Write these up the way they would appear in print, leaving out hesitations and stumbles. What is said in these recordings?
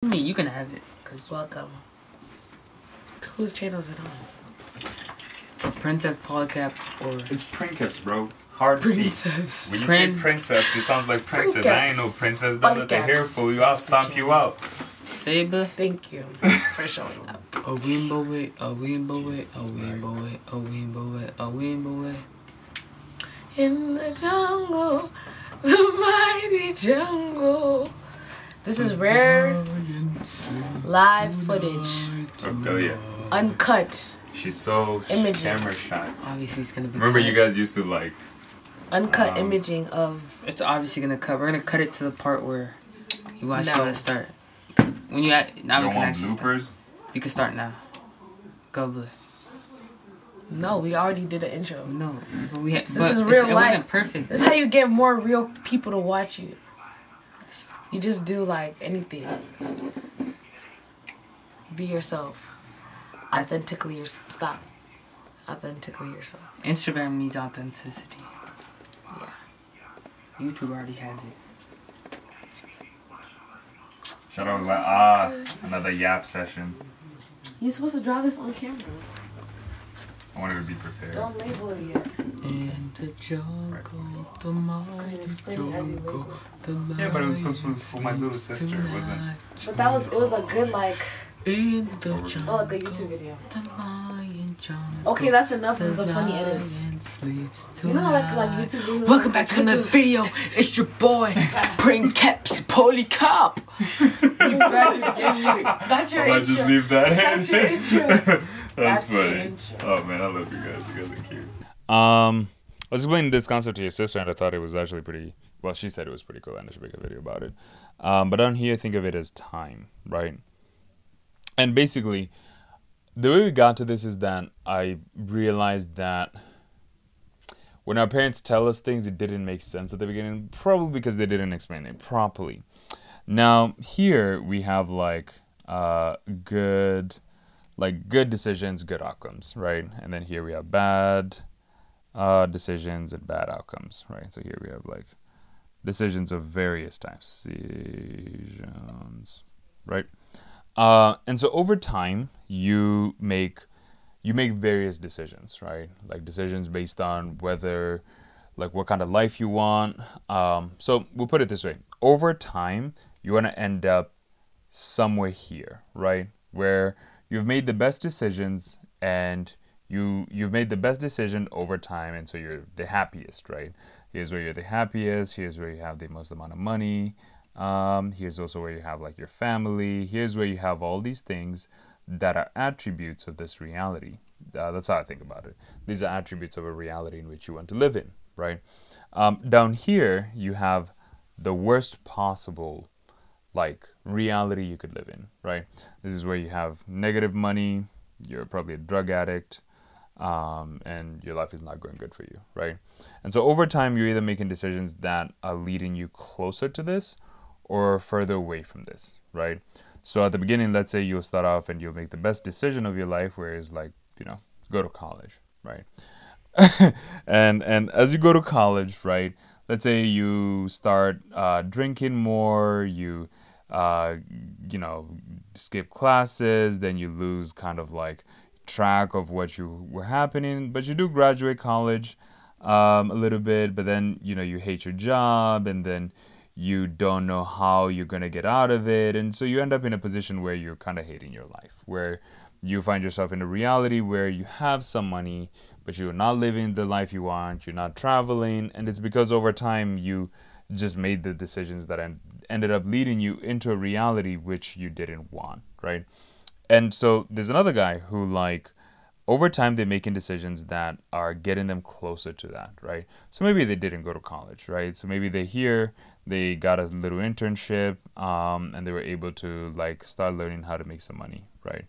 I mean, you can have it. Cause Welcome. Whose channel is it on? it's a Princess Polycap or... It's Princeps, bro. Hard to see. Princess. When you say Princeps, it sounds like princess. I ain't no princess. Don't let the hair Polycaps. fool you. I'll stomp you out. Saber. Thank you for showing up. A rainbow way, a rainbow way, a rainbow way, a rainbow way, a rainbow way. In the jungle, the mighty jungle. This is rare live footage. Oh, yeah. Uncut. She's so Imaging. camera shy. Obviously, it's gonna be. Remember, cut. you guys used to like. Uncut imaging of. It's obviously gonna cut. We're gonna cut it to the part where you actually No. want to start. When you now You we don't can want actually bloopers? start. You can start now. Go blue. No, we already did an intro. No, but we had. This is real It life. wasn't perfect. This is how you get more real people to watch you. You just do like anything. Be yourself. Authentically yourself. Stop. Authentically yourself. Instagram needs authenticity. Yeah. YouTube already has it. Shout out like another yap session. You're supposed to draw this on camera. I wanted to be prepared. Don't label it yet. In the jungle, the mighty explain it as you jungle, label. the Yeah, but it was supposed to be for my little sister. It wasn't. But it was a good like, In the jungle, like a YouTube video. the lion jungle. Okay, that's enough of the funny edits. Sleeps You know how like tonight. YouTube videos. Welcome back to another video. It's your boy, Pring Caps Polycop. That's your I might intro. just leave that in. That's your intro. That's That's your funny. intro. Oh man, I love you guys. You guys are cute. I was explaining this concept to your sister, and I thought it was actually pretty. Well, she said it was pretty cool, and I should make a video about it. But down here, think of it as time, right? And basically, the way we got to this is that I realized that when our parents tell us things, it didn't make sense at the beginning, probably because they didn't explain it properly. Now here we have like good decisions, good outcomes, right? And then here we have bad decisions and bad outcomes, right? So here we have like decisions of various types, decisions, right? And so over time, you make various decisions, right? Like decisions based on whether, like what kind of life you want. So we'll put it this way. Over time, you want to end up somewhere here, right? Where you've made the best decisions and you've made the best decision over time, and so you're the happiest, right? Here's where you're the happiest. Here's where you have the most amount of money. Here's also where you have like your family. Here's where you have all these things that are attributes of this reality. That's how I think about it. These are attributes of a reality in which you want to live in, right? Down here, you have the worst possible like reality you could live in, right? This is where you have negative money. You're probably a drug addict. And your life is not going good for you, right? And so over time, you're either making decisions that are leading you closer to this or further away from this, right? So at the beginning, let's say you'll start off and you'll make the best decision of your life, where it's like, go to college, right? and as you go to college, right, let's say you start drinking more, you skip classes, then you lose kind of like track of what you were happening, but you do graduate college a little bit, but then you hate your job, and then you don't know how you're going to get out of it, and so you end up in a position where you're kind of hating your life, where you find yourself in a reality where you have some money, but you're not living the life you want, you're not traveling, and it's because over time you just made the decisions that ended up leading you into a reality which you didn't want, right? And so there's another guy who, like, over time they're making decisions that are getting them closer to that, right? So maybe they didn't go to college, right? So maybe they got a little internship, and they were able to like start learning how to make some money, right?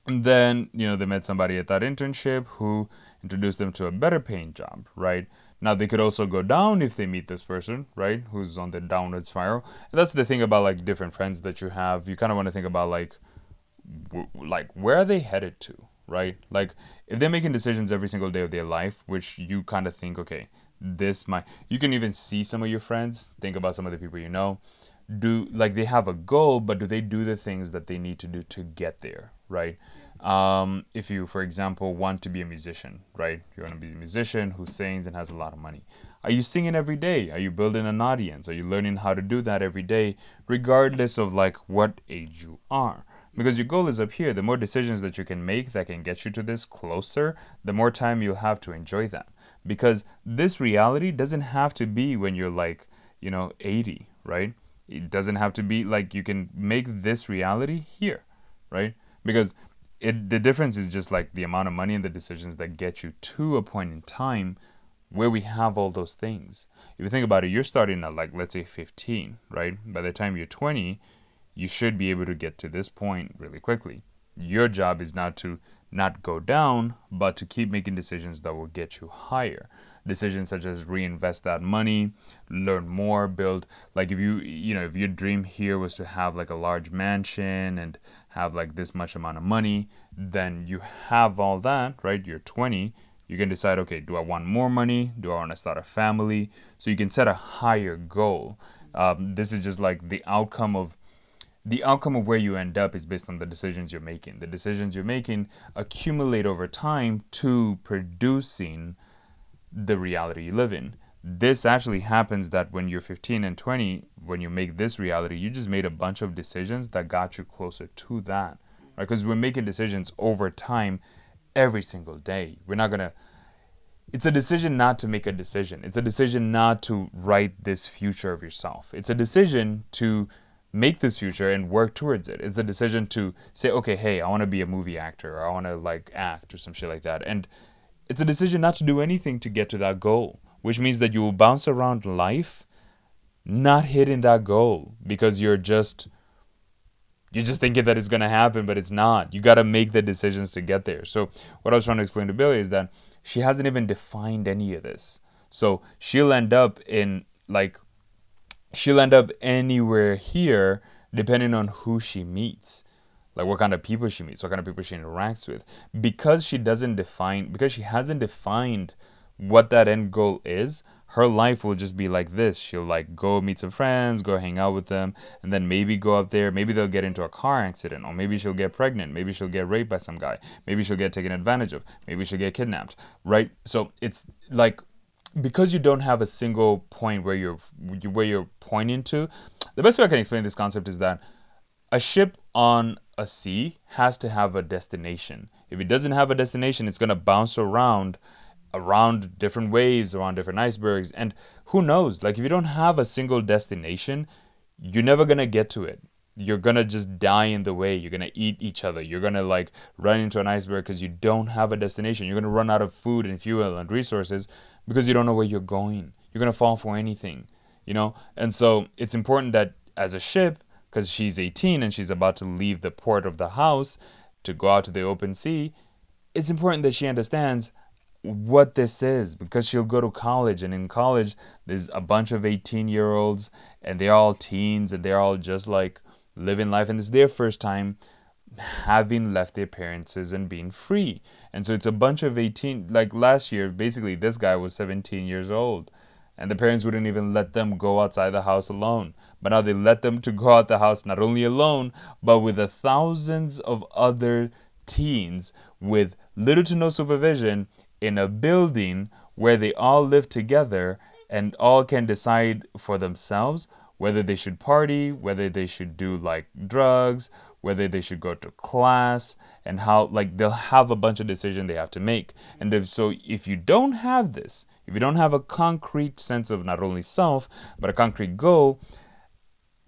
And then, they met somebody at that internship who introduced them to a better paying job, right? Now, they could also go down if they meet this person, right, who's on the downward spiral. And that's the thing about, like, different friends that you have. You kind of want to think about, like, where are they headed to, right? Like, if they're making decisions every single day of their life, which you kind of think, okay, you can even see some of your friends, think about some of the people you know. they have a goal, but do they do the things that they need to do to get there, right? If you, for example, want to be a musician, right? You want to be a musician who sings and has a lot of money. Are you singing every day? Are you building an audience? Are you learning how to do that every day, regardless of like what age you are? Because your goal is up here. The more decisions that you can make that can get you to this closer, the more time you'll have to enjoy that. Because this reality doesn't have to be when you're like, 80, right? It doesn't have to be like, you can make this reality here, right? Because the difference is just like the amount of money and the decisions that get you to a point in time where we have all those things. If you think about it, you're starting at like, let's say 15, right? By the time you're 20, you should be able to get to this point really quickly. Your job is not to not go down, but to keep making decisions that will get you higher. Decisions such as reinvest that money, learn more, build, like if if your dream here was to have like a large mansion and have like this much amount of money, then you have all that, right? You're 20. You can decide, okay, do I want more money? Do I want to start a family? So you can set a higher goal. This is just like the outcome of where you end up is based on the decisions you're making. The decisions you're making accumulate over time to producing the reality you live in. This actually happens that when you're 15 and 20, when you make this reality, you just made a bunch of decisions that got you closer to that, right? Because we're making decisions over time every single day. It's a decision not to make a decision. It's a decision not to write this future of yourself. It's a decision to make this future and work towards it. It's a decision to say, okay, hey, I want to be a movie actor, or I want to like act or some shit like that. And it's a decision not to do anything to get to that goal, which means that you will bounce around life not hitting that goal because you're just thinking that it's going to happen, but it's not. You got to make the decisions to get there. So what I was trying to explain to Billy is that she hasn't even defined any of this. So she'll end up anywhere here depending on who she meets, like what kind of people she meets, what kind of people she interacts with. Because she hasn't defined what that end goal is, her life will just be like this. She'll like go meet some friends, go hang out with them, and then maybe go up there. Maybe they'll get into a car accident, or maybe she'll get pregnant. Maybe she'll get raped by some guy. Maybe she'll get taken advantage of. Maybe she'll get kidnapped, right? So it's like, because you don't have a single point where you're pointing to, the best way I can explain this concept is that a ship on a sea has to have a destination. If it doesn't have a destination, it's going to bounce around different waves, around different icebergs, and who knows, like if you don't have a single destination, you're never going to get to it. You're going to just die in the way. You're going to eat each other. You're going to like run into an iceberg because you don't have a destination. You're going to run out of food and fuel and resources because you don't know where you're going. You're going to fall for anything, And so it's important that as a ship, because she's 18 and she's about to leave the port of the house to go out to the open sea, it's important that she understands what this is, because she'll go to college, and in college there's a bunch of 18-year-olds and they're all teens and they're all just like living life, and it's their first time having left their parents and being free. And so it's a bunch of 18, like last year basically this guy was 17 years old and the parents wouldn't even let them go outside the house alone, but now they let them to go out the house not only alone but with the thousands of other teens with little to no supervision in a building where they all live together and all can decide for themselves whether they should party, whether they should do like drugs, whether they should go to class, and how like they'll have a bunch of decisions they have to make. And if you don't have this, if you don't have a concrete sense of not only self, but a concrete goal,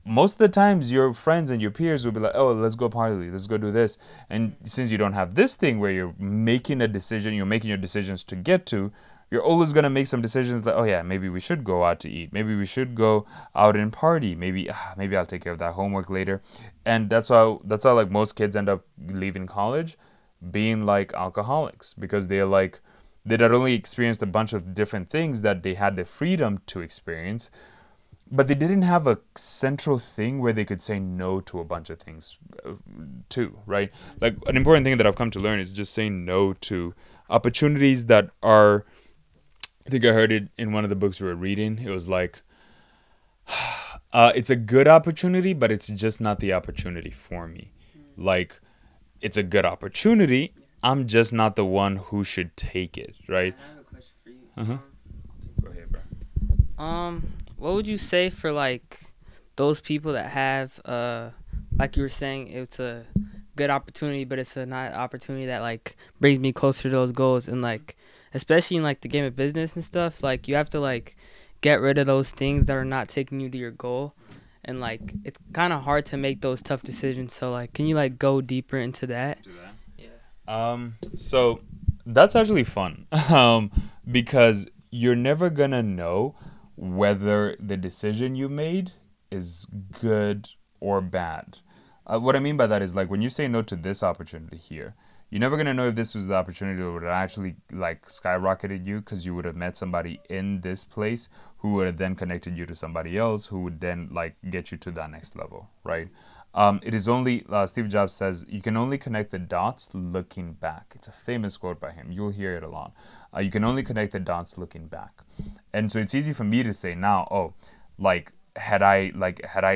most of the times your friends and your peers will be like, oh, let's go party, let's go do this. And since you don't have this thing where you're making a decision, you're making your decisions to get to, you're always going to make some decisions like, oh yeah, maybe we should go out to eat. Maybe we should go out and party. Maybe I'll take care of that homework later. And that's how like most kids end up leaving college being like alcoholics, because they not only experienced a bunch of different things that they had the freedom to experience, but they didn't have a central thing where they could say no to a bunch of things too, right? Like an important thing that I've come to learn is just saying no to opportunities that are, I think I heard it in one of the books we were reading. It was like, It's a good opportunity, but it's just not the opportunity for me. Like, it's a good opportunity. I'm just not the one who should take it, right? I have a question for you. Uh-huh. Go ahead, bro. What would you say for like those people that have like you were saying, it's a good opportunity, but it's a not opportunity that like brings me closer to those goals, and like especially in like the game of business and stuff, like you have to like get rid of those things that are not taking you to your goal, and like it's kind of hard to make those tough decisions. So like, can you like go deeper into that? Yeah. So that's actually fun, because you're never gonna know whether the decision you made is good or bad. What I mean by that is, like, when you say no to this opportunity here, you're never gonna know if this was the opportunity that would have actually like skyrocketed you, because you would have met somebody in this place who would have then connected you to somebody else who would then like get you to that next level, right? It is only, Steve Jobs says, you can only connect the dots looking back. It's a famous quote by him. You'll hear it a lot. You can only connect the dots looking back. And so it's easy for me to say now, oh, like, had I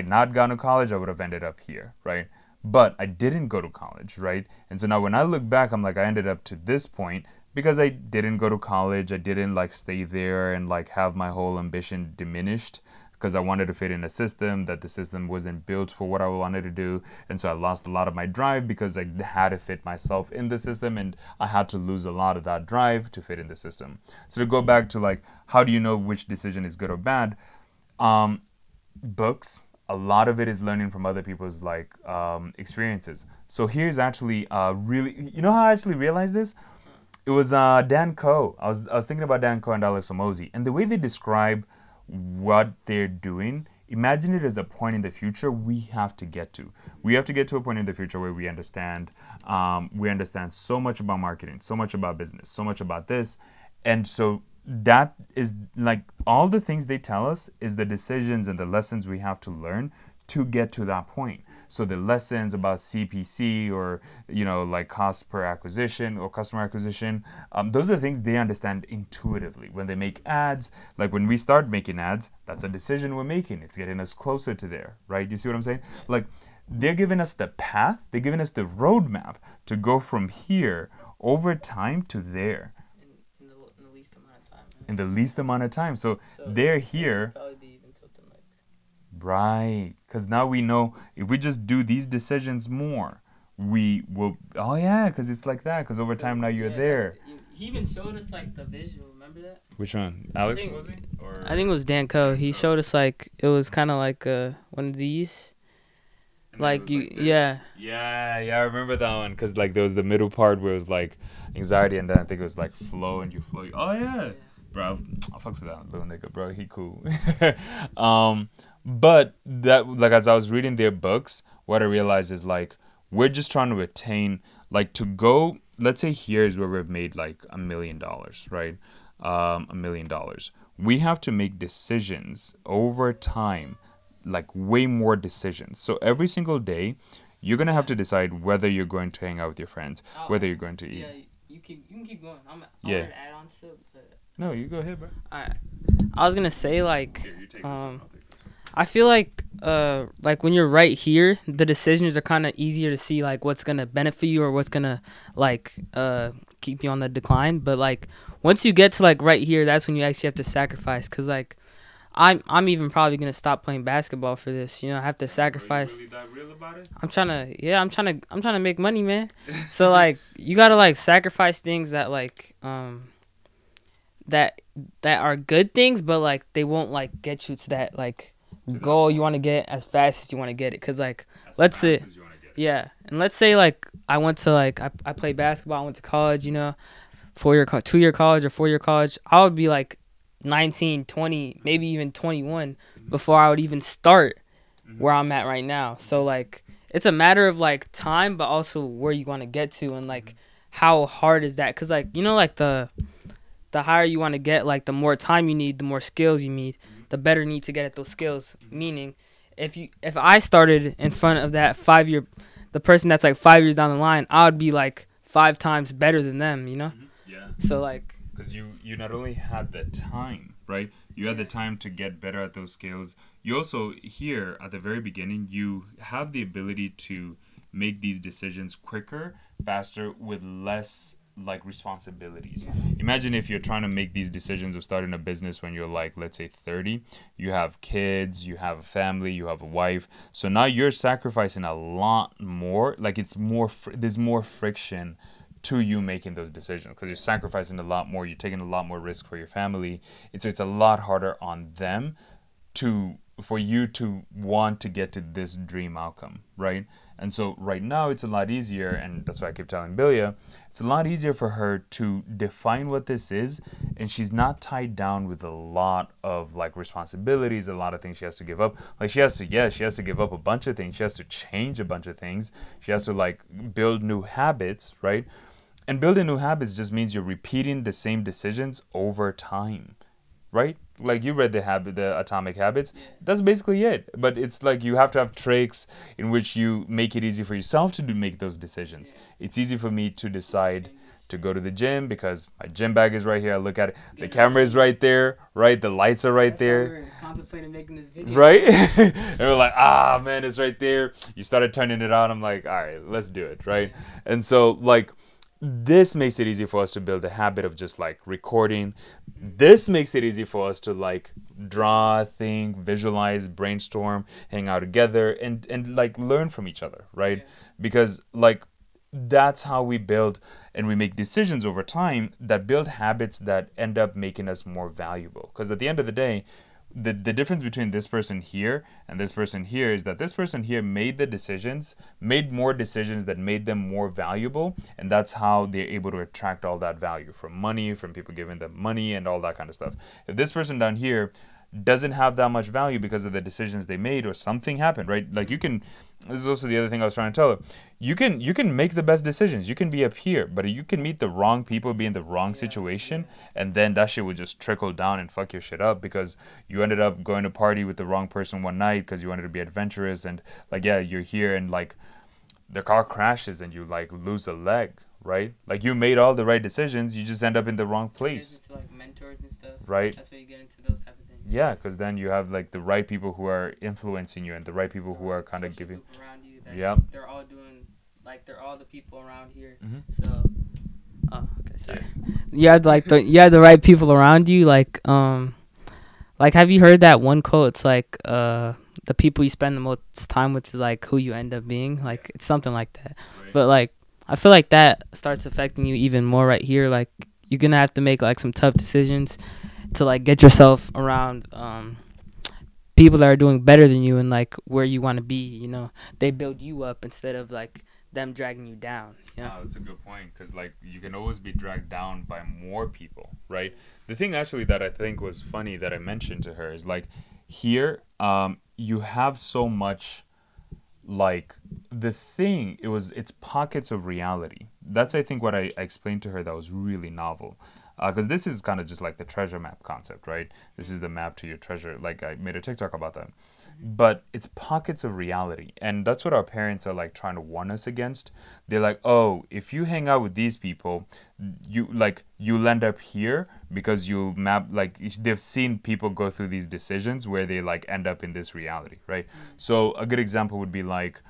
not gone to college, I would have ended up here, right? But I didn't go to college, right? And so now when I look back, I'm like, I ended up to this point because I didn't go to college. I didn't like stay there and like have my whole ambition diminished, because I wanted to fit in a system that the system wasn't built for what I wanted to do. And so I lost a lot of my drive because I had to fit myself in the system, and I had to lose a lot of that drive to fit in the system. So to go back to like, how do you know which decision is good or bad? Books, a lot of it is learning from other people's like experiences. So here's actually really, you know how I actually realized this? It was Dan Coe. I was thinking about Dan Coe and Alex Omozi, and the way they describe what they're doing, imagine it as a point in the future we have to get to. We have to get to a point in the future where we understand so much about marketing, so much about business, so much about this. And so that is like, all the things they tell us is the decisions and the lessons we have to learn to get to that point. So the lessons about CPC, or, you know, like cost per acquisition or customer acquisition, those are things they understand intuitively. When they make ads, like when we start making ads, that's a decision we're making. It's getting us closer to there, right? You see what I'm saying? Like, they're giving us the path, they're giving us the roadmap to go from here over time to there. In the least amount of time. In the least amount of time. So they're here. Probably be even something like. Right, because now we know if we just do these decisions more, we will. Oh yeah, because it's like that. Because over time now you're there. He even showed us like the visual. Remember that? Which one, Alex? I think it was Dan Coe. He showed us like it was kind of like one of these. Like you, yeah, I remember that one, because like there was the middle part where it was like anxiety, and then I think it was like flow, and you flow. Oh yeah, bro, I fucks with that little nigga, bro. He cool. But that, like, as I was reading their books, what I realized is like, we're just trying to attain, like, to go, let's say here's where we've made like $1 million, right? $1 million. We have to make decisions over time, like way more decisions. So every single day, you're going to have to decide whether you're going to hang out with your friends, whether you're going to eat. Yeah, you can keep going. I'm gonna add on to it. But... No, you go ahead, bro. Alright. I was gonna say like, I feel like when you're right here, the decisions are kind of easier to see, like what's gonna benefit you or what's gonna like keep you on the decline. But like once you get to like right here, that's when you actually have to sacrifice. Cause like I'm even probably gonna stop playing basketball for this. You know, I have to sacrifice. Are you really that real about it? I'm trying to make money, man. So like you gotta like sacrifice things that like that are good things, but like they won't like get you to that like goal you want to get as fast as you want to get it. Cause like let's say and let's say like I went to like I played basketball, I went to college, you know, 2-year college or 4-year college. I would be like 19, 20, maybe even 21 before I would even start where I'm at right now. So like it's a matter of like time, but also where you want to get to, and like how hard is that? Cause like, you know, like the higher you want to get, like the more time you need, the more skills you need, the better you need to get at those skills. Meaning if I started in front of that 5-year, the person that's like 5 years down the line, I would be like 5 times better than them, you know? Yeah. So like, because you not only had the time, right? You had the time to get better at those skills. You also, here at the very beginning, you have the ability to make these decisions quicker, faster, with less like responsibilities. Imagine if you're trying to make these decisions of starting a business when you're like, let's say 30, you have kids, you have a family, you have a wife. So now you're sacrificing a lot more. Like it's more, there's more friction to you making those decisions because you're sacrificing a lot more. You're taking a lot more risk for your family. It's a lot harder on them for you to want to get to this dream outcome, right? And so right now it's a lot easier, and that's why I keep telling Bilia, it's a lot easier for her to define what this is, and she's not tied down with a lot of like responsibilities, a lot of things she has to give up. Like she has to give up a bunch of things. She has to change a bunch of things. She has to like build new habits, right? And building new habits just means you're repeating the same decisions over time, right? Like you read the Atomic Habits. That's basically it. But it's like you have to have tricks in which you make it easy for yourself to make those decisions. It's easy for me to decide to go to the gym because my gym bag is right here. I look at it. The camera is right there, right? The lights are right there. We're contemplating making this video. Right? And we're like, ah, man, it's right there. You started turning it on. I'm like, all right, let's do it, right? And so, like, this makes it easy for us to build a habit of just like recording. This makes it easy for us to like draw, think, visualize, brainstorm, hang out together, and like learn from each other, right? Because like that's how we build and we make decisions over time that build habits that end up making us more valuable. Because at the end of the day, the difference between this person here and this person here is that this person here made more decisions that made them more valuable, and that's how they're able to attract all that value from money, from people giving them money and all that kind of stuff. If this person down here doesn't have that much value because of the decisions they made or something happened, right? Like you can, this is also the other thing I was trying to tell her, you can make the best decisions. You can be up here, but you can meet the wrong people, be in the wrong situation, and then that shit would just trickle down and fuck your shit up because you ended up going to party with the wrong person one night because you wanted to be adventurous, and like, yeah, you're here and like the car crashes and you like lose a leg, right? Like you made all the right decisions, you just end up in the wrong place. Into like mentors and stuff. Right. That's where you get into those type of things. Yeah, because then you have like the right people who are influencing you and the right people who are kind of giving. Around you. Yeah. They're all doing, like they're all the people around here. Mm-hmm. So, oh, okay, sorry. You had like you had the right people around you. Like have you heard that one quote? It's like the people you spend the most time with is like who you end up being. Like it's something like that. Right. But like I feel like that starts affecting you even more right here. Like you're gonna have to make like some tough decisions to like get yourself around people that are doing better than you and like where you want to be. You know, they build you up instead of like them dragging you down. Yeah, that's a good point because like you can always be dragged down by more people, right? The thing actually that I think was funny that I mentioned to her is like here you have so much like it's pockets of reality. That's I think what I explained to her that was really novel. Because this is kind of just like the treasure map concept, right? This is the map to your treasure. Like I made a TikTok about that. But it's pockets of reality. And that's what our parents are like trying to warn us against. They're like, oh, if you hang out with these people, you'll end up here because you map, like they've seen people go through these decisions where they like end up in this reality, right? So a good example would be like,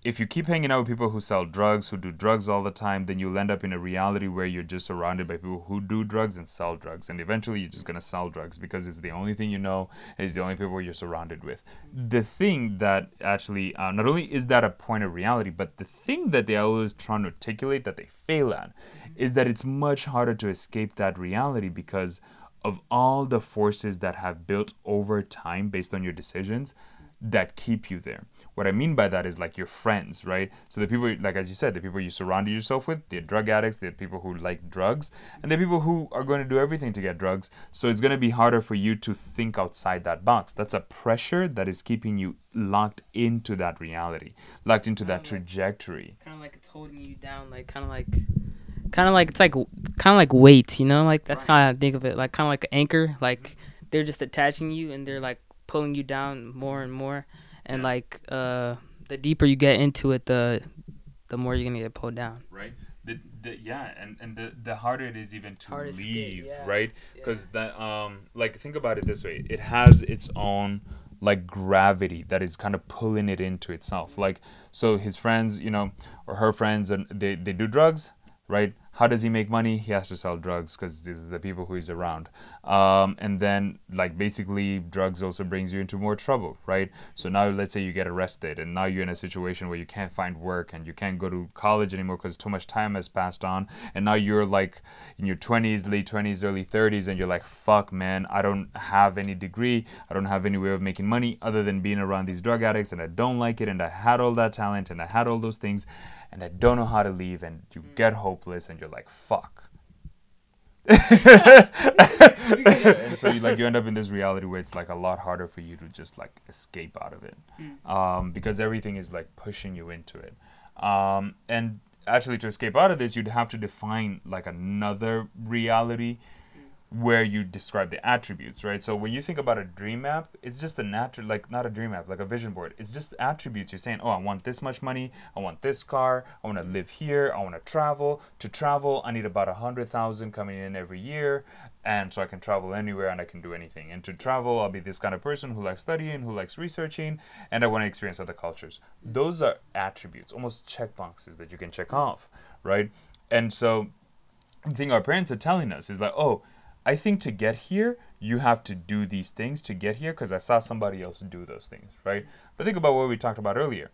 if you keep hanging out with people who sell drugs, who do drugs all the time, then you'll end up in a reality where you're just surrounded by people who do drugs and sell drugs. And eventually you're just going to sell drugs because it's the only thing you know, and it's the only people you're surrounded with. The thing that actually, not only is that a point of reality, but the thing that they always try to articulate that they fail at is that it's much harder to escape that reality because of all the forces that have built over time based on your decisions that keep you there. What I mean by that is like your friends, right? So the people, like as you said, the people you surrounded yourself with, they're drug addicts, they're people who like drugs, and they're people who are going to do everything to get drugs. So it's going to be harder for you to think outside that box. That's a pressure that is keeping you locked into that reality, locked into that trajectory. Kind of like it's holding you down, like kind of like it's like kind of like weights, you know? Like that's kind of think of it like kind of like an anchor. Like they're just attaching you and they're like pulling you down more and more, and like the deeper you get into it, the more you're gonna get pulled down. Right. the harder it is even to Hard to escape, leave, yeah. right? Yeah. Because that like think about it this way: it has its own like gravity that is kind of pulling it into itself. Like so, his friends, you know, or her friends, and they do drugs, right? How does he make money? He has to sell drugs because these are the people who he's around. And then, like, basically, drugs also brings you into more trouble, right? So now, let's say you get arrested, and now you're in a situation where you can't find work and you can't go to college anymore because too much time has passed on. And now you're like in your 20s, late 20s, early 30s, and you're like, fuck, man, I don't have any degree. I don't have any way of making money other than being around these drug addicts, and I don't like it. And I had all that talent, and I had all those things, and I don't know how to leave, and you get hopeless, and you're like, fuck. And so you end up in this reality where it's like a lot harder for you to just like escape out of it, because everything is like pushing you into it. And actually, to escape out of this, you'd have to define like another reality where you describe the attributes, right? So when you think about a dream map, it's just a natural, like not a dream map, like a vision board. It's just attributes. You're saying, oh, I want this much money. I want this car. I want to live here. I want to travel. To travel, I need about 100,000 coming in every year. And so I can travel anywhere and I can do anything. And to travel, I'll be this kind of person who likes studying, who likes researching, and I want to experience other cultures. Those are attributes, almost check boxes that you can check off, right? And so the thing our parents are telling us is like, oh, I think to get here, you have to do these things to get here because I saw somebody else do those things, right? But think about what we talked about earlier.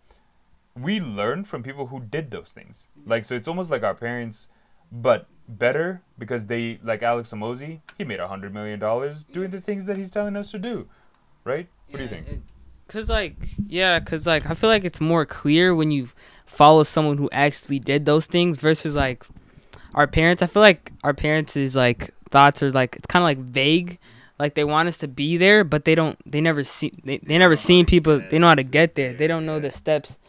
We learn from people who did those things. Like, so it's almost like our parents, but better because they, like Alex Amosi, he made $100 million doing the things that he's telling us to do, right? What do you think? Cause I feel like it's more clear when you follow someone who actually did those things versus like our parents. I feel like our parents is like thoughts are like it's kind of like vague, like they want us to be there, but they never seen people. They know how to get there. They don't know the steps.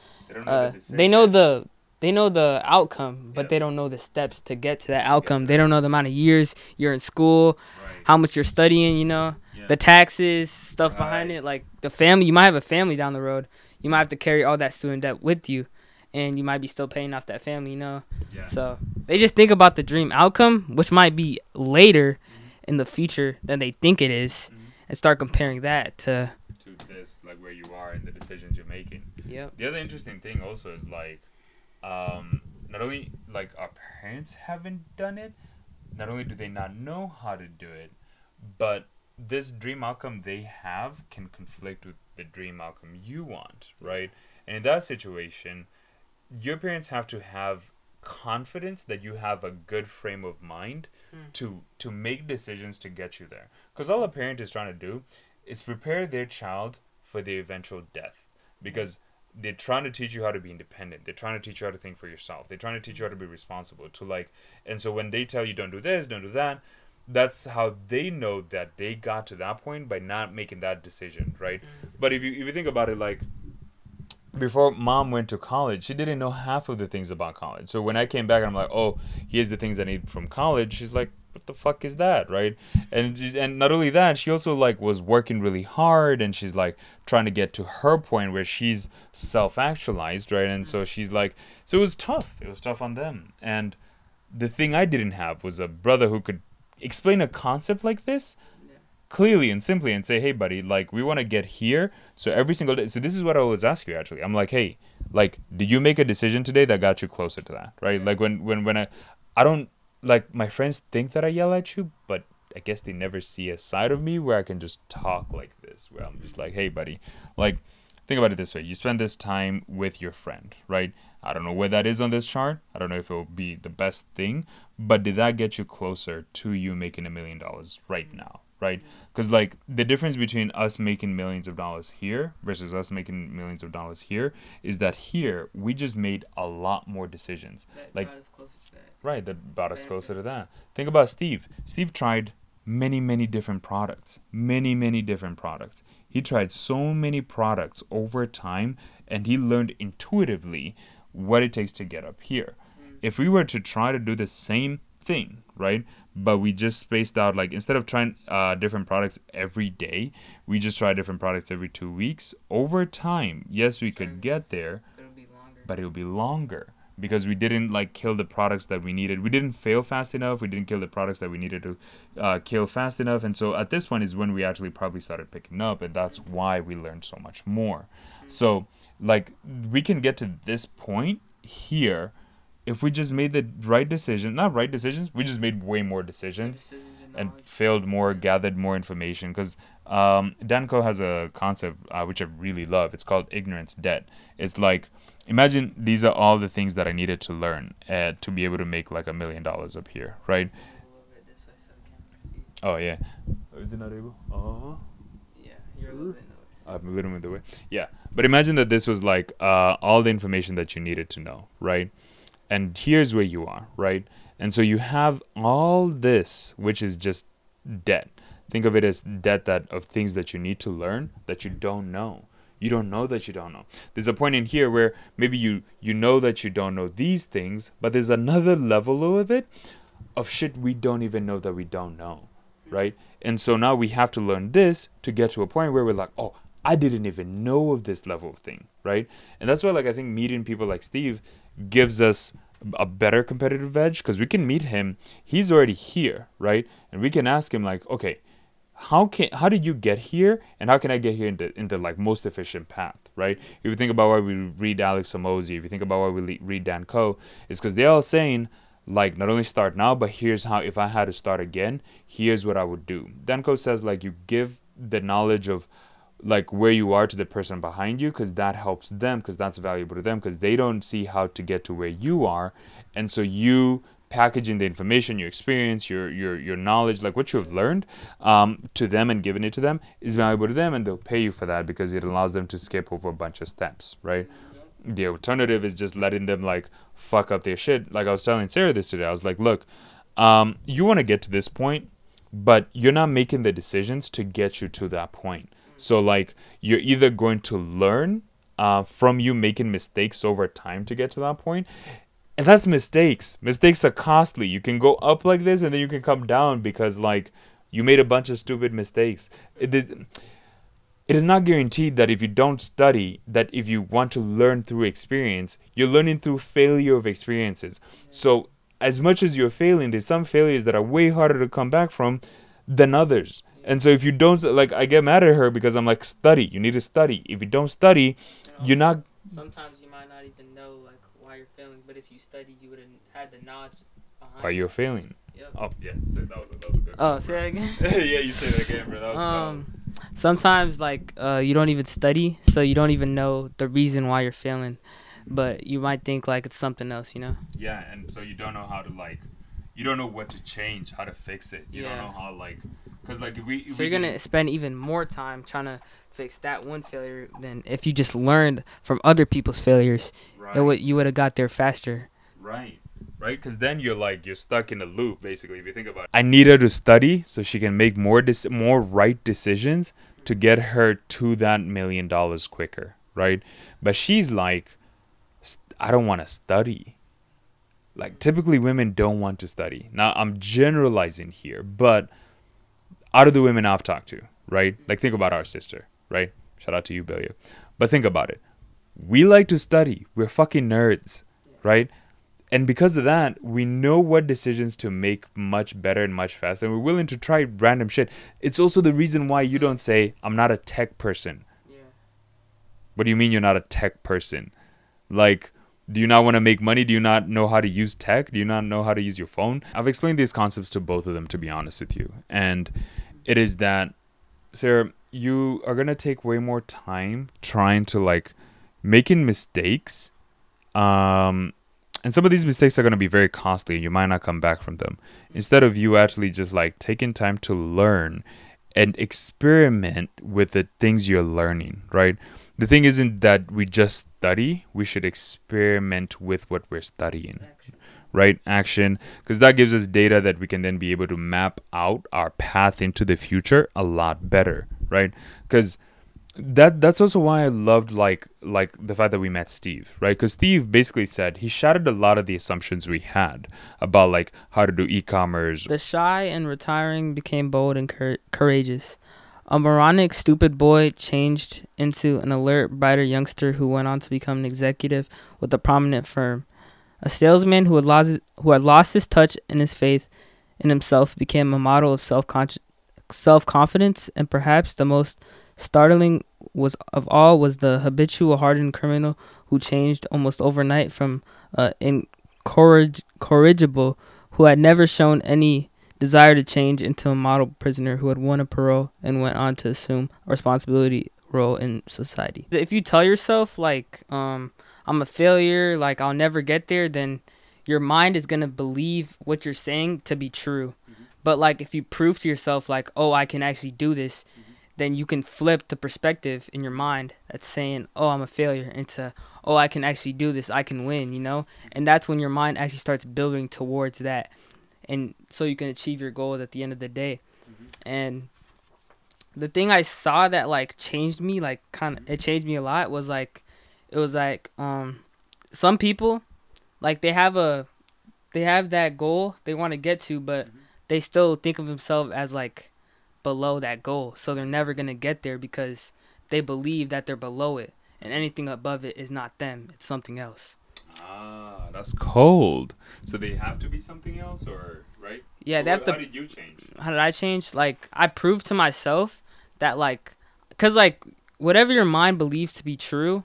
They know the outcome, but they don't know the steps to get to that outcome. They don't know the amount of years you're in school, how much you're studying, the taxes, stuff behind it, like the family. You might have a family down the road. You might have to carry all that student debt with you, and you might be still paying off that family, So they just think about the dream outcome, which might be later in the future than they think it is, and start comparing that to this, like where you are in the decisions you're making. Yep. The other interesting thing also is like, not only like our parents haven't done it, not only do they not know how to do it, but this dream outcome they have can conflict with the dream outcome you want, right? And in that situation, your parents have to have confidence that you have a good frame of mind to make decisions to get you there. Because all a parent is trying to do is prepare their child for their eventual death. Because they're trying to teach you how to be independent. They're trying to teach you how to think for yourself. They're trying to teach you how to be responsible. And so when they tell you don't do this, don't do that, that's how they know that they got to that point by not making that decision, right? But if you think about it, like, before mom went to college, she didn't know half of the things about college. So when I came back and I'm like, oh, here's the things I need from college, she's like, what the fuck is that, right? And not only that, she also like was working really hard, and she's like trying to get to her point where she's self-actualized, right? And so she's like, so it was tough. It was tough on them. And the thing I didn't have was a brother who could explain a concept like this clearly and simply and say, hey buddy, like we want to get here, so every single day. So this is what I always ask you, actually. I'm like, hey, like, did you make a decision today that got you closer to that, right? Like when I don't, like, my friends think that I yell at you, but I guess they never see a side of me where I can just talk like this, where I'm just like, hey buddy, like, think about it this way. You spend this time with your friend, right? I don't know where that is on this chart. I don't know if it will be the best thing, but did that get you closer to you making $1 million right now, right? Because like the difference between us making millions of dollars here versus us making millions of dollars here is that here we just made a lot more decisions. That like brought us closer to that. Right, that brought us closer to that. Think about Steve. Steve tried many different products. Many different products. He tried so many products over time, and he learned intuitively what it takes to get up here. If we were to try to do the same thing, right, but we just spaced out, like, instead of trying different products every day, we just try different products every 2 weeks. Over time, yes, we could get there, but it'll be longer, because we didn't like kill the products that we needed. We didn't fail fast enough. We didn't kill the products that we needed to kill fast enough. And so at this point is when we actually probably started picking up, and that's why we learned so much more. So like we can get to this point here if we just made the right decision. Not right decisions, we just made way more decisions and failed more, gathered more information. Because Danko has a concept which I really love. It's called ignorance debt. It's like, imagine these are all the things that I needed to learn to be able to make like $1 million up here, right? Oh yeah. Is it not able? Oh. Yeah, you're a little bit in the way. I'm a little bit in the way. Yeah, but imagine that this was like all the information that you needed to know, right? And here's where you are, right? And so you have all this, which is just debt. Think of it as debt of things that you need to learn that you don't know. You don't know that you don't know. There's a point in here where maybe you know that you don't know these things, but there's another level of it, of shit we don't even know that we don't know, right? And so now we have to learn this to get to a point where we're like, oh, I didn't even know of this level of thing, right? And that's why, like, I think meeting people like Steve gives us a better competitive edge, because we can meet him. He's already here, right? And we can ask him like, okay, how did you get here, and how can I get here in the like most efficient path, right? If you think about why we read Alex Hormozi, if you think about why we read Dan Coe, it's because they're all saying like, not only start now, but here's how, if I had to start again, here's what I would do. Dan Coe says like, you give the knowledge of like where you are to the person behind you, because that helps them, because that's valuable to them, because they don't see how to get to where you are. And so you packaging the information, your experience, your knowledge, like what you have learned to them and giving it to them is valuable to them, and they'll pay you for that because it allows them to skip over a bunch of steps, right? The alternative is just letting them like fuck up their shit. Like I was telling Sarah this today, I was like, look, you want to get to this point, but you're not making the decisions to get you to that point. So like you're either going to learn from you making mistakes over time to get to that point. And that's mistakes. Mistakes are costly. You can go up like this and then you can come down because like you made a bunch of stupid mistakes. It is not guaranteed that if you don't study, that if you want to learn through experience, you're learning through failure of experiences. So as much as you're failing, there's some failures that are way harder to come back from than others. And so if you don't, like, I get mad at her because I'm like, study. You need to study. If you don't study, you're not. Sometimes you might not even know like why you're failing, but if you studied, you would have had the knowledge behind Why you're failing. Yep. Oh yeah, so that was a good. Oh, say that again. Yeah, you say that again, bro. That was sometimes like you don't even study, so you don't even know the reason why you're failing, but you might think like it's something else, you know. Yeah, and so you don't know how to like, you don't know what to change, how to fix it. You don't know how like, because like if you're gonna spend even more time trying to fix that one failure than if you just learned from other people's failures. Right. You would have got there faster. Right. Right, because then you're stuck in a loop, basically, if you think about it. I need her to study so she can make more right decisions to get her to that $1 million quicker, right? But she's like, I don't want to study. Like, typically women don't want to study. Now, I'm generalizing here, but out of the women I've talked to, right? Like, think about our sister, right? Shout out to you, Belia. But think about it. We like to study. We're fucking nerds, right? And because of that, we know what decisions to make much better and much faster. And we're willing to try random shit. It's also the reason why you don't say, I'm not a tech person. Yeah. What do you mean you're not a tech person? Like, do you not want to make money? Do you not know how to use tech? Do you not know how to use your phone? I've explained these concepts to both of them, to be honest with you. And it is that, Sarah, you are going to take way more time trying to, like, making mistakes. And some of these mistakes are going to be very costly. You might not come back from them. Instead of you actually just like taking time to learn and experiment with the things you're learning, right? The thing isn't that we just study. We should experiment with what we're studying, right? Action. Because that gives us data that we can then be able to map out our path into the future a lot better, right? Because that's also why I loved like the fact that we met Steve, right? Because Steve basically said he shattered a lot of the assumptions we had about like how to do e-commerce. The shy and retiring became bold and courageous. A moronic, stupid boy changed into an alert, brighter youngster who went on to become an executive with a prominent firm. A salesman who had lost his touch and his faith in himself became a model of self-confidence, and perhaps the most startling of all was the habitual hardened criminal who changed almost overnight from incorrigible who had never shown any desire to change into a model prisoner who had won a parole and went on to assume a responsibility role in society. If you tell yourself like I'm a failure, like I'll never get there, then your mind is going to believe what you're saying to be true. But like if you prove to yourself like, oh, I can actually do this, then you can flip the perspective in your mind that's saying, oh, I'm a failure, into, oh, I can actually do this, I can win, you know? And that's when your mind actually starts building towards that. And so you can achieve your goals at the end of the day. And the thing I saw that like changed me, like it changed me a lot, was like, it was like some people, like they have that goal they want to get to, but they still think of themselves as like below that goal. So they're never going to get there because they believe that they're below it, and anything above it is not them, it's something else. Ah, that's cold. So they have to be something else, or right? Yeah, so they have to. How did you change? How did I change? Like I proved to myself that like, cause like whatever your mind believes to be true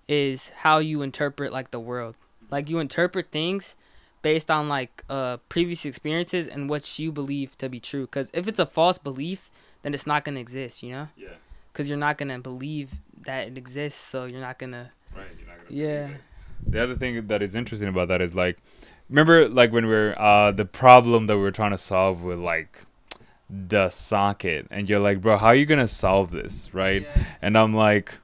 is how you interpret like the world. Like you interpret things based on like previous experiences and what you believe to be true. Cause if it's a false belief, then it's not gonna exist. You know? Yeah. Cause you're not gonna believe that it exists, so you're not gonna. Right. You're not gonna. Yeah. The other thing that is interesting about that is like, remember like when we're the problem that we were trying to solve with like the socket, and you're like, bro, how are you gonna solve this, right? Yeah. And I'm like,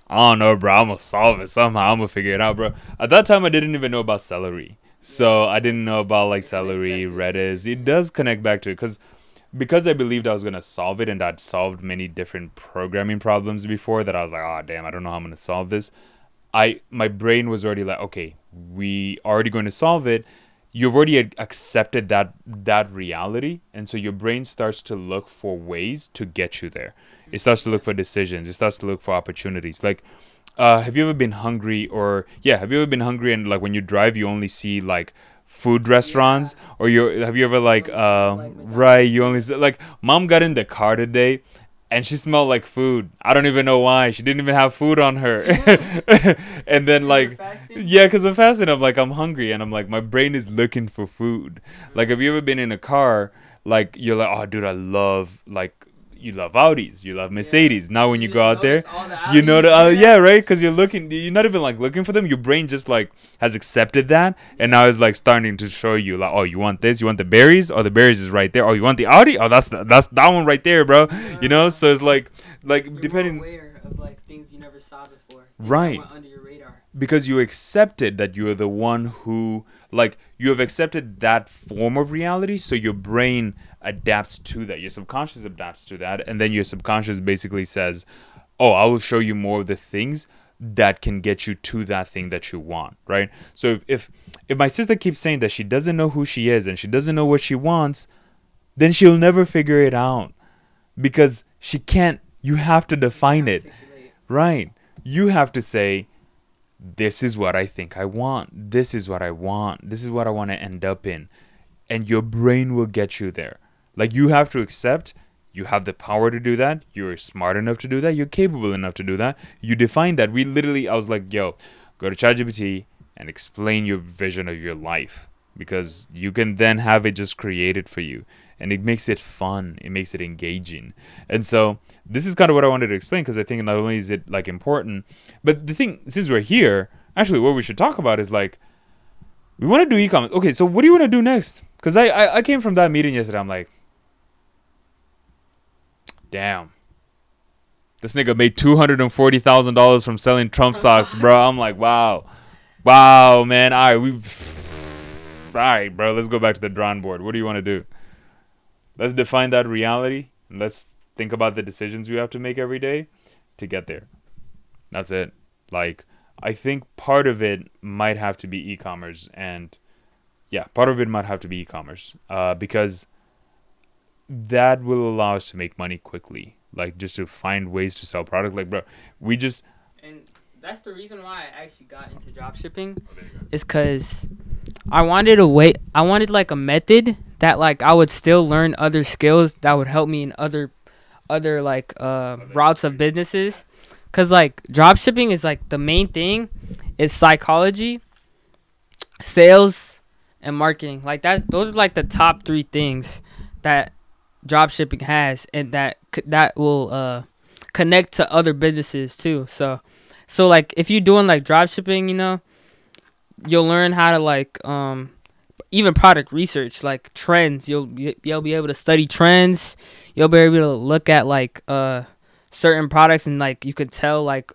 I don't know, bro, I'm gonna solve it somehow, I'm gonna figure it out, bro. At that time I didn't even know about celery, so I didn't know about like celery, Redis. It does connect back to it because I believed I was gonna solve it, and I'd solved many different programming problems before that. I was like, oh damn, I don't know how I'm gonna solve this. My brain was already like, okay, we already going to solve it. You've already accepted that reality, and so your brain starts to look for ways to get you there. It starts to look for decisions. It starts to look for opportunities. Like, have you ever been hungry? Have you ever been hungry and like when you drive, you only see like food restaurants, or have you ever like right? You only see, like mom got in the car today. And she smelled like food. I don't even know why. She didn't even have food on her. And then like, yeah, because I'm fasting. I'm like, I'm hungry. And I'm like, my brain is looking for food. Like, have you ever been in a car? Like, you're like, oh, dude, I love, like, you love Audis. You love Mercedes. Now when you go out there, you know, yeah, right? Because you're not even like looking for them. Your brain just like has accepted that. And now it's like starting to show you like, oh, you want this? You want the berries? Oh, the berries is right there. Oh, you want the Audi? Oh, that's that one right there, bro. You know, so it's like you're depending. More aware of like things you never saw before. Right. Went under your radar. Because you accepted that you are the one who, like, you have accepted that form of reality, so your brain adapts to that. Your subconscious adapts to that, and then your subconscious basically says, oh, I will show you more of the things that can get you to that thing that you want, right? So if my sister keeps saying that she doesn't know who she is and she doesn't know what she wants, then she'll never figure it out because she can't. You have to define it, right? You have to say, this is what I think I want. This is what I want. This is what I want to end up in. And your brain will get you there. Like, you have to accept you have the power to do that. You're smart enough to do that. You're capable enough to do that. You define that. I was like, yo, go to ChatGPT and explain your vision of your life, because you can then have it just created for you. And it makes it fun. It makes it engaging. And so this is kind of what I wanted to explain, because I think not only is it like important, but the thing, since we're here, actually what we should talk about is like, we want to do e-commerce. Okay, so what do you want to do next? Because I came from that meeting yesterday. I'm like, damn. This nigga made $240,000 from selling Trump socks, bro. I'm like, wow. Wow, man. All right, bro. Let's go back to the drawing board. What do you want to do? Let's define that reality, and let's think about the decisions we have to make every day to get there. That's it. Like, I think part of it might have to be e-commerce, and part of it might have to be e-commerce, because that will allow us to make money quickly. Like, just to find ways to sell product. Like, bro, we just... And that's the reason why I actually got into drop shipping. Oh, there you go. Is because I wanted a way. I wanted like a method that like I would still learn other skills that would help me in other like routes of businesses. Cause like drop shipping is like the main thing is psychology, sales, and marketing. Like those are like the top 3 things that drop shipping has, and that will connect to other businesses too. So like if you're doing like drop shipping, you know, you'll learn how to like even product research, like trends. You'll be able to study trends. You'll be able to look at like certain products, and like you could tell like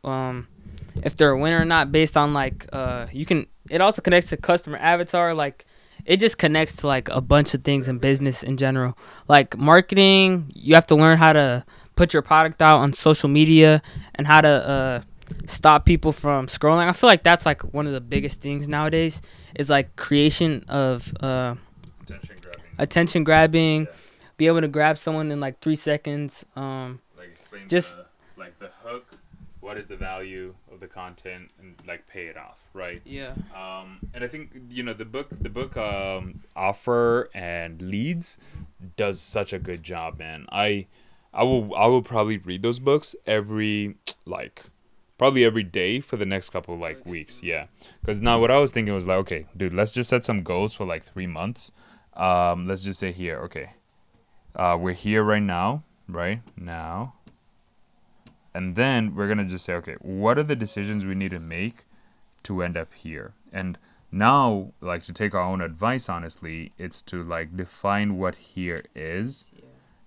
if they're a winner or not based on like you can. It also connects to customer avatar. Like it just connects to like a bunch of things in business in general. Like marketing, you have to learn how to put your product out on social media and how to stop people from scrolling. I feel like that's like one of the biggest things nowadays is like creation of attention grabbing, yeah. Be able to grab someone in like 3 seconds. Like explain just like the hook, what is the value of the content, and like pay it off, right? Yeah. And I think the book Offer and Leads does such a good job, man. I will probably read those books probably every day for the next couple of like weeks. Yeah. Because now what I was thinking was like, okay, dude, let's just set some goals for like 3 months. Let's just say here, okay. We're here right now, right? Now. And then we're going to just say, okay, what are the decisions we need to make to end up here? And now, like, to take our own advice, honestly, it's to like define what here is,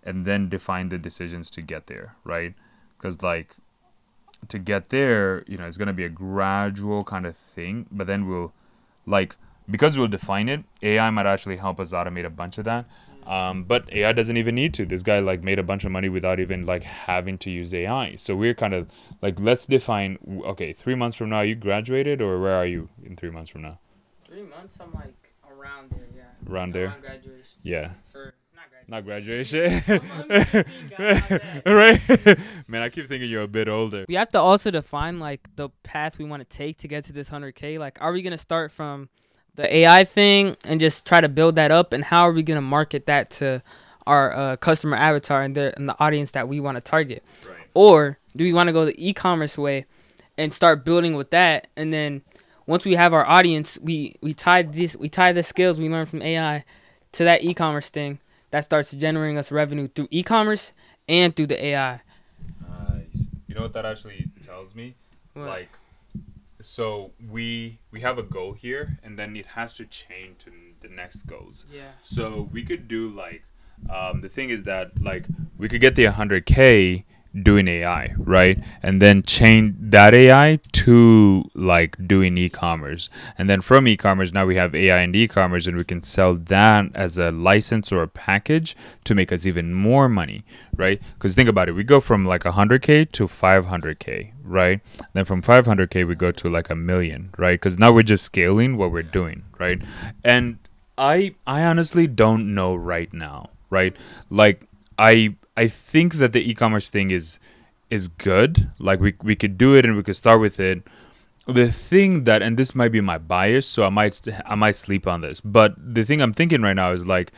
and then define the decisions to get there, right? Because like to get there, it's going to be a gradual kind of thing, but then because we'll define it, AI might actually help us automate a bunch of that. But AI doesn't even need to. This guy like made a bunch of money without even like having to use AI. So we're kind of like, let's define, okay, 3 months from now you graduated, or where are you in 3 months from now? 3 months, I'm like around there, yeah. Around there? Around graduation. Yeah. For not graduation. Right? Man, I keep thinking you're a bit older. We have to also define like the path we want to take to get to this 100K. Like, are we going to start from the AI thing and just try to build that up, and how are we going to market that to our customer avatar and the audience that we want to target? Right. Or do we want to go the e-commerce way and start building with that, and then once we have our audience, we tie the skills we learned from AI to that e-commerce thing that starts generating us revenue through e-commerce and through the AI. Nice. You know what that actually tells me? What? Like, so we have a goal here, and then it has to chain to the next goals. Yeah. So we could do like, the thing is that like we could get the 100K doing AI, right? And then chain that AI to like doing e-commerce. And then from e-commerce, now we have AI and e-commerce, and we can sell that as a license or a package to make us even more money, right? Because think about it, we go from like 100K to 500K, right? Then from 500K, we go to like 1 million, right? Because now we're just scaling what we're doing, right? And I honestly don't know right now, right? Like I think that the e-commerce thing is good. Like we could do it and we could start with it. The thing that, and this might be my bias, so I might sleep on this, but the thing I'm thinking right now is like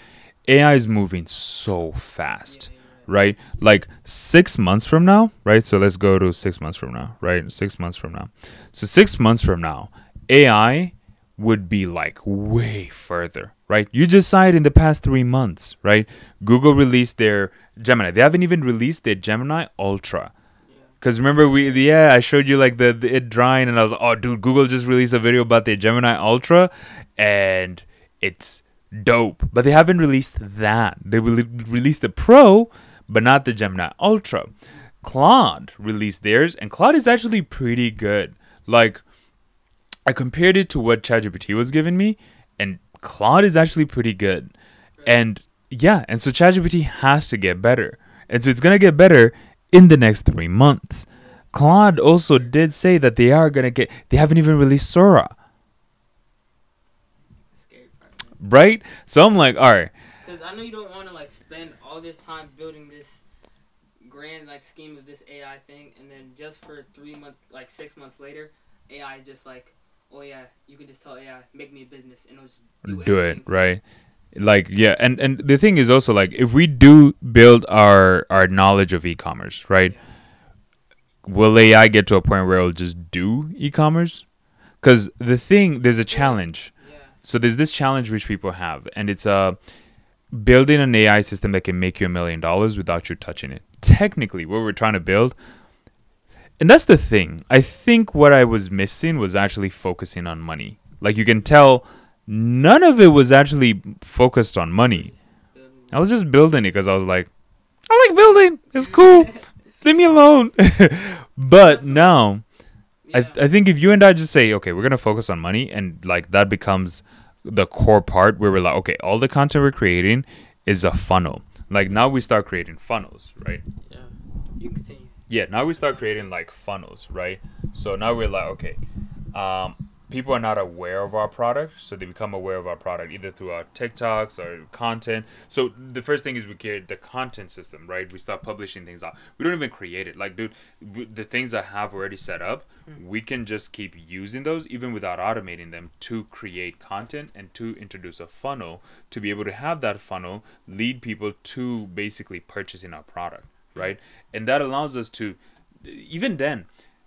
AI is moving so fast, right? Like 6 months from now, right? So let's go to 6 months from now, right? 6 months from now. So 6 months from now, AI would be like way further, right? You just saw it in the past 3 months, right? Google released their Gemini. They haven't even released their Gemini Ultra. Because remember, I showed you like the it drawing, and I was like, oh, dude, Google just released a video about their Gemini Ultra, and it's dope. But they haven't released that. They released the Pro, but not the Gemini Ultra. Claude released theirs, and Claude is actually pretty good. Like, I compared it to what ChatGPT was giving me, and Claude is actually pretty good. And yeah, and so ChatGPT has to get better. And so it's going to get better in the next 3 months. Claude also did say that they haven't even released Sora. Right? So I'm like, all right. Because I know you don't want to like spend all this time building this grand like scheme of this AI thing, and then just for 3 months, like 6 months later, AI is just like, oh yeah, you can just tell AI make me a business, and it'll just Do it, everything for you. right? Like, yeah, and the thing is also, like, if we do build our knowledge of e-commerce, right? Yeah. Will AI get to a point where it'll just do e-commerce? Because there's a challenge. Yeah. So there's this challenge which people have, and it's building an AI system that can make you $1 million without you touching it. Technically, what we're trying to build, and that's the thing. I think what I was missing was actually focusing on money. Like, you can tell, none of it was actually focused on money. I was just building it because I was like, I like building. It's cool. Leave me alone. But now, Yeah. I think if you and I just say, okay, we're going to focus on money, and like that becomes the core part where we're like, okay, all the content we're creating is a funnel. Like, now we start creating funnels, right? Yeah. You can continue. Yeah, now we start creating like funnels, right? So now we're like, okay, people are not aware of our product, so they become aware of our product either through our TikToks or content. So the first thing is we create the content system, right? We start publishing things out. We don't even create it. Like, dude, the things I have already set up, we can just keep using those even without automating them to create content and to introduce a funnel to be able to have that funnel lead people to basically purchasing our product, right? And that allows us to, even then,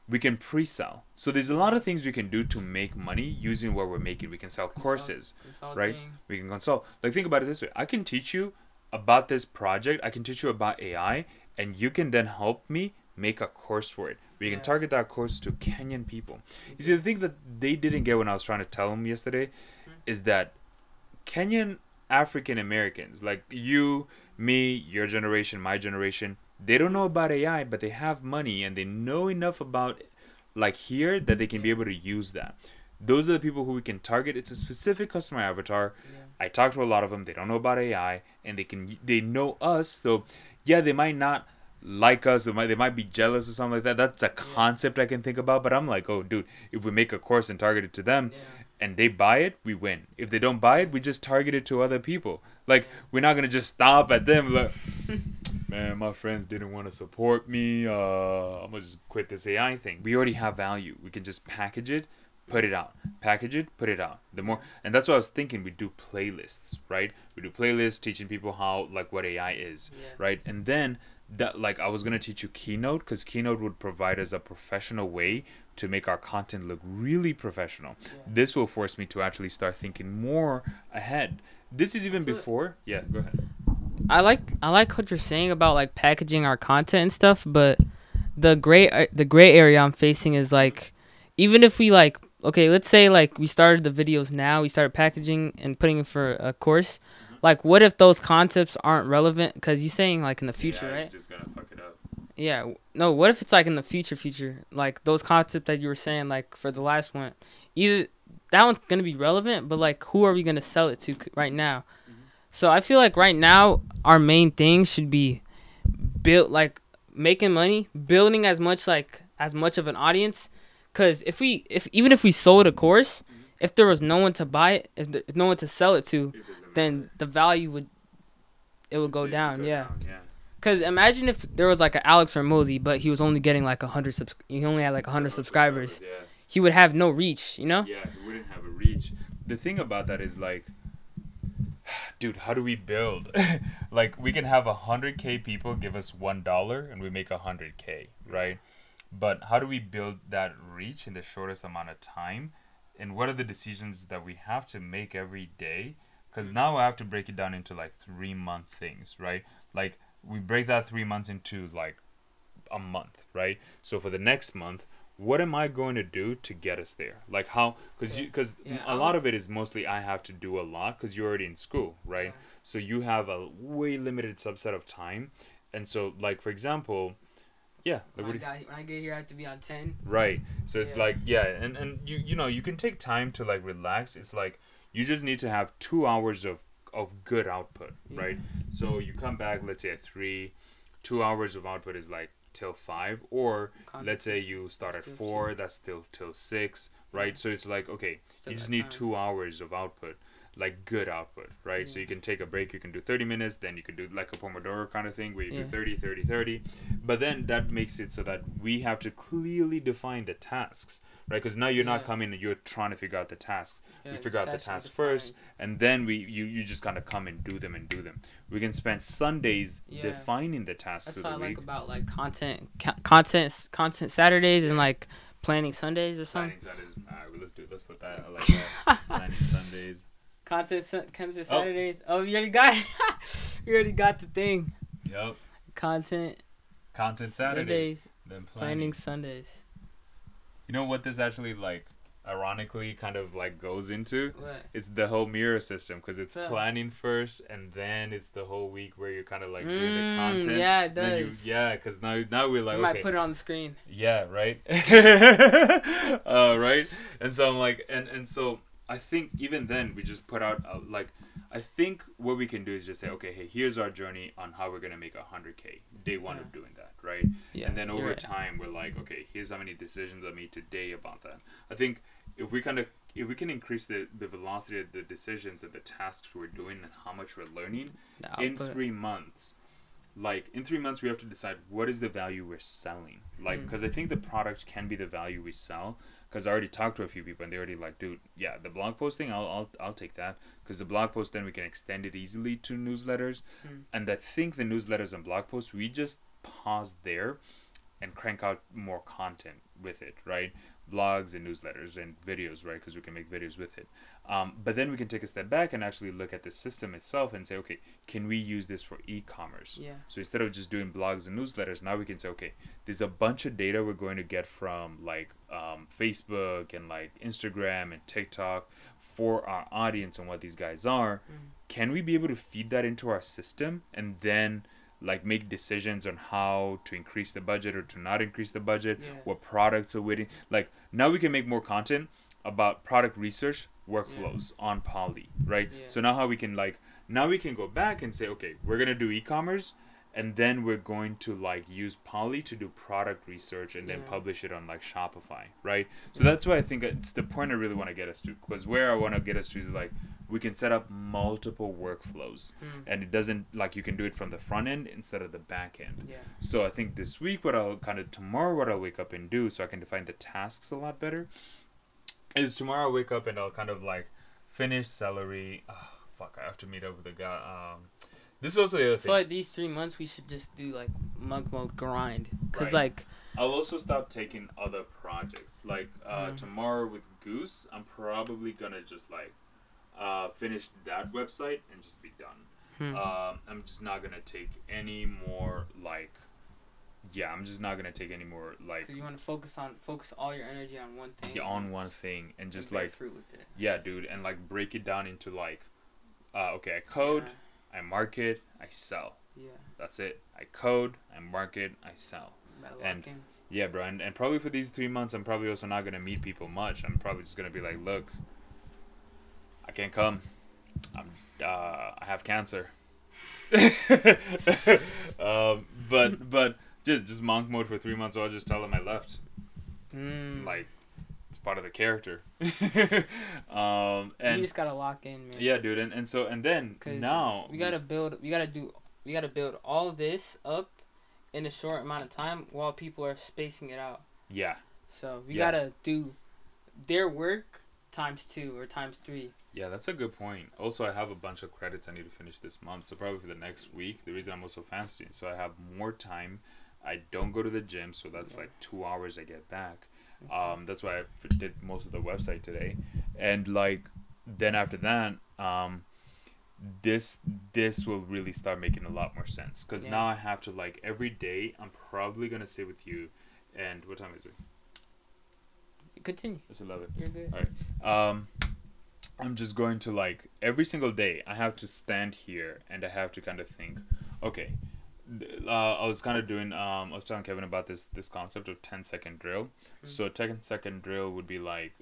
we can pre-sell. So there's a lot of things we can do to make money using what we're making. We can sell courses, right? We can consult. Like, think about it this way. I can teach you about this project. I can teach you about AI, and you can then help me make a course for it. We can target that course to Kenyan people. You see, the thing that they didn't get when I was trying to tell them yesterday is that Kenyan African Americans, like you, me, your generation, my generation, they don't know about AI, but they have money and they know enough about, like, here that they can be able to use that. Those are the people who we can target. It's a specific customer avatar. Yeah. I talk to a lot of them. They don't know about AI, and they know us. So yeah, they might not like us, or they might be jealous or something like that. That's a concept I can think about. But I'm like, oh, dude, if we make a course and target it to them, and they buy it, we win. If they don't buy it, we just target it to other people. Like, we're not gonna just stop at them. Like, man, my friends didn't want to support me. I'm gonna just quit this AI thing. We already have value. We can just package it, put it out. Package it, put it out. And that's what I was thinking. We do playlists, right? We do playlists teaching people how, like, what AI is, right? And then that, like, I was gonna teach you Keynote, because Keynote would provide us a professional way to make our content look really professional. This will force me to actually start thinking more ahead. This is even before. Yeah, go ahead. I like what you're saying about, like, packaging our content and stuff, but the gray area I'm facing is, like, even if we, like, okay, let's say, like, we started the videos now, we started packaging and putting it for a course. Like, what if those concepts aren't relevant? Because you're saying, like, in the future, right? It's just gonna fuck it up. Yeah. No, what if it's, like, in the future? Like, those concepts that you were saying, like, for the last one, either that one's going to be relevant, but, like, who are we going to sell it to right now? So I feel like right now our main thing should be build, like, making money, building as much of an audience. Because even if we sold a course, if there was no one to buy it, if no one to sell it to, then the value would go down. Yeah. Because imagine if there was, like, an Alex or Mosey, but he was only getting, like, he only had, like, 100 subscribers. Yeah. He would have no reach, you know? Yeah, he wouldn't have a reach. The thing about that is, like, dude, how do we build? Like, we can have 100K people give us $1 and we make 100K, right? But how do we build that reach in the shortest amount of time? And what are the decisions that we have to make every day? Because now I have to break it down into, like, 3-month things, right? Like, we break that 3 months into, like, a month, right? So for the next month, what am I going to do to get us there? Like, how? Because a lot of it is mostly I have to do a lot because you're already in school, right? So you have a way limited subset of time. And so, like, for example, when I get here, I have to be on 10. Right. So it's like, and you know, you can take time to, like, relax. It's like you just need to have 2 hours of good output, right? So you come back, let's say at 3, 2 hours of output is, like, till 5, or let's say you start at 4, that's still till 6, right? So it's like, okay, you just need 2 hours of output. like good output, right? So you can take a break, you can do 30 minutes, then you can do like a Pomodoro kind of thing where you do 30, 30, 30. But then that makes it so that we have to clearly define the tasks, right? Because now you're not coming and you're trying to figure out the tasks. We figure out the task first, and then you just kind of come and do them. We can spend Sundays defining the tasks. That's of what the I week. like about like content Saturdays and like planning Sundays or something. Planning Sundays. All right, let's put that. I like that. Planning Sundays. Content Saturdays. Oh, you already got it. You already got the thing. Yep. Content Saturdays. Then planning Sundays. You know what this actually like ironically kind of like goes into? What? It's the whole mirror system, because it's planning first and then it's the whole week where you're kind of like doing the content. Yeah, it does. Because now we're like, I might put it on the screen. Yeah, right. Right. And so I'm like, and so I think even then we just put out like, I think what we can do is just say, okay, hey, here's our journey on how we're gonna make 100K. Day one of doing that, right? Yeah. And then over time, we're like, okay, here's how many decisions I made today about that. I think if we can increase the velocity of the decisions and the tasks we're doing and how much we're learning in 3 months. Like in 3 months, we have to decide what is the value we're selling. Like, because I think the product can be the value we sell. Because I already talked to a few people and they already like, dude, yeah, the blog posting, I'll take that. Because the blog post, then we can extend it easily to newsletters. And I think the newsletters and blog posts, we just pause there and crank out more content with it, right? Blogs and newsletters and videos, right? Because we can make videos with it. But then we can take a step back and actually look at the system itself and say, okay, can we use this for e-commerce? Yeah. So instead of just doing blogs and newsletters, now we can say, okay, there's a bunch of data we're going to get from like Facebook and like Instagram and TikTok for our audience and what these guys are. Can we be able to feed that into our system and then like make decisions on how to increase the budget or to not increase the budget, what products are waiting? Like now we can make more content about product research workflows on Poly, right? So now how we can now we can go back and say, okay, we're going to do e-commerce and then we're going to like use Poly to do product research and then publish it on like Shopify, right? So that's why I think it's the point I really want to get us to, because where I want to get us to is like we can set up multiple workflows and it doesn't like you can do it from the front end instead of the back end. So I think this week tomorrow what I'll wake up and do so I can define the tasks a lot better is tomorrow I'll wake up and I'll kind of like finish celery. Oh, fuck, I have to meet up with the guy. This is also the other thing. For like these 3 months, we should just do like monk mode grind. Cause like I'll also stop taking other projects. Like tomorrow with Goose, I'm probably gonna just like finish that website and just be done. I'm just not gonna take any more like. Yeah, I'm just not gonna take any more like. So you want to focus all your energy on one thing. Yeah, on one thing and just bear like. fruit with it. Yeah, dude, and like break it down into like, okay, I code. I market, I sell. Yeah. That's it. I code, I market, I sell. And yeah, bro, and probably for these 3 months, I'm probably also not gonna meet people much. I'm probably just gonna be like, look, I can't come. I have cancer. But just monk mode for 3 months. So I'll just tell them I left. Like. Part of the character. And you just gotta lock in, man. Yeah, dude, and then now we gotta build all this up in a short amount of time while people are spacing it out. Yeah. So we gotta do their work ×2 or ×3. Yeah, that's a good point. Also, I have a bunch of credits I need to finish this month, so probably for the next week. The reason I'm also fasting, so I have more time. I don't go to the gym, so that's like 2 hours I get back. That's why I did most of the website today, and like then after that, this will really start making a lot more sense because now I have to like every day I'm probably gonna sit with you, and what time is it? Continue. It's 11. You're good. All right. I'm just going to like every single day I have to stand here and I have to kind of think, okay. I was kind of doing I was telling Kevin about this concept of 10-second drill. So a 10-second drill would be like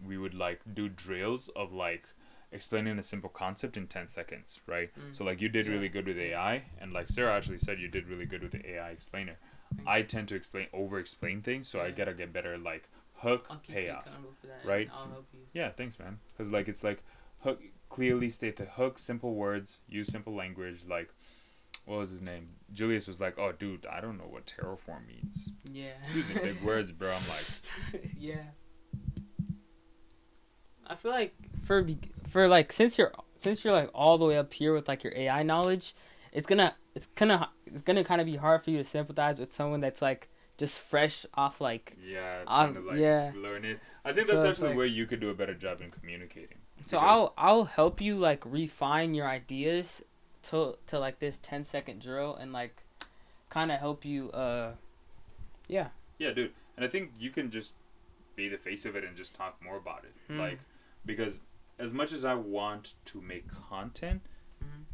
we would like do drills of like explaining a simple concept in 10 seconds, right? So like you did really good with AI, and like Sarah actually said you did really good with the AI explainer. I tend to over explain things, so I gotta get better like hook payoff, right? I'll help you. Yeah, thanks, man. Because like it's like hook, clearly state the hook, simple words, use simple language. Like, what was his name? Julius was like, "Oh, dude, I don't know what terraform means." Yeah. Using big words, bro. I'm like, yeah. I feel like for like since you're like all the way up here with like your AI knowledge, it's gonna kind of be hard for you to sympathize with someone that's like just fresh off like trying to like yeah. learn it. I think So that's it's actually like, where you could do a better job in communicating. So Because- I'll help you like refine your ideas to like this 10-second drill and like kind of help you yeah. Yeah, dude. And I think you can just be the face of it and just talk more about it. Like, because as much as I want to make content,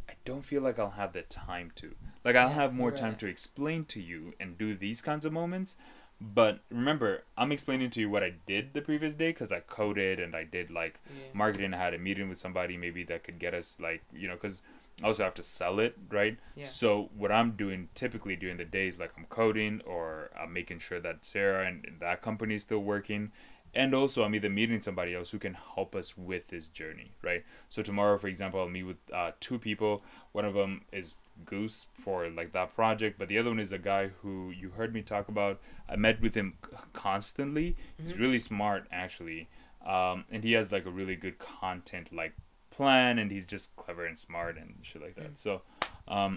I don't feel like I'll have the time to. Like, I'll have more time to explain to you and do these kinds of moments. But remember, I'm explaining to you what I did the previous day because I coded and I did, like, marketing. I had a meeting with somebody maybe that could get us, like, you know, because I also have to sell it, right? Yeah. So what I'm doing typically during the day is, like, I'm coding or I'm making sure that Sarah and that company is still working. And also, I'm either meeting somebody else who can help us with this journey, right? So tomorrow, for example, I'll meet with 2 people. One of them is Goose for like that project, but the other one is a guy who you heard me talk about. I met with him constantly. He's really smart, actually, and he has like a really good content like plan, and he's just clever and smart and shit like that. So,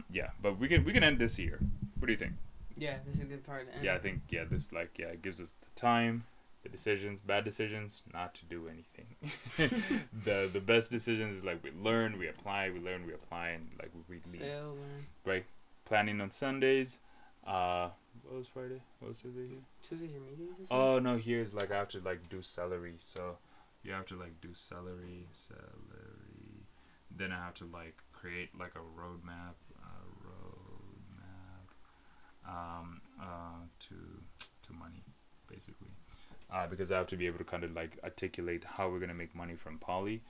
yeah, but we can end this here. What do you think? Yeah, this is a good part. Yeah, I think this like it gives us the time. The decisions, bad decisions, not to do anything. the best decisions is like we learn, we apply, we learn, we apply, and like we read leads. Right? Planning on Sundays. What was Friday? What was Tuesday here? Tuesday's your meetings? Oh no, here's like I have to like do celery, so you have to like do celery. Then I have to like create like a roadmap, to money, basically. Because I have to be able to kind of like articulate how we're gonna make money from Poly.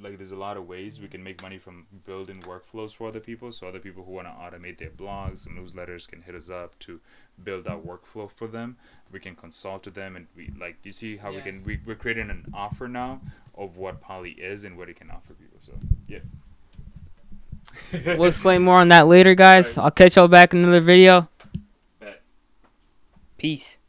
Like there's a lot of ways we can make money from building workflows for other people. So other people who want to automate their blogs and newsletters can hit us up to build that workflow for them. We can consult with them, and we like you see how we're creating an offer now of what Poly is and what it can offer people. So yeah. We'll explain more on that later, guys. I'll catch y'all back in another video. Bet. Peace.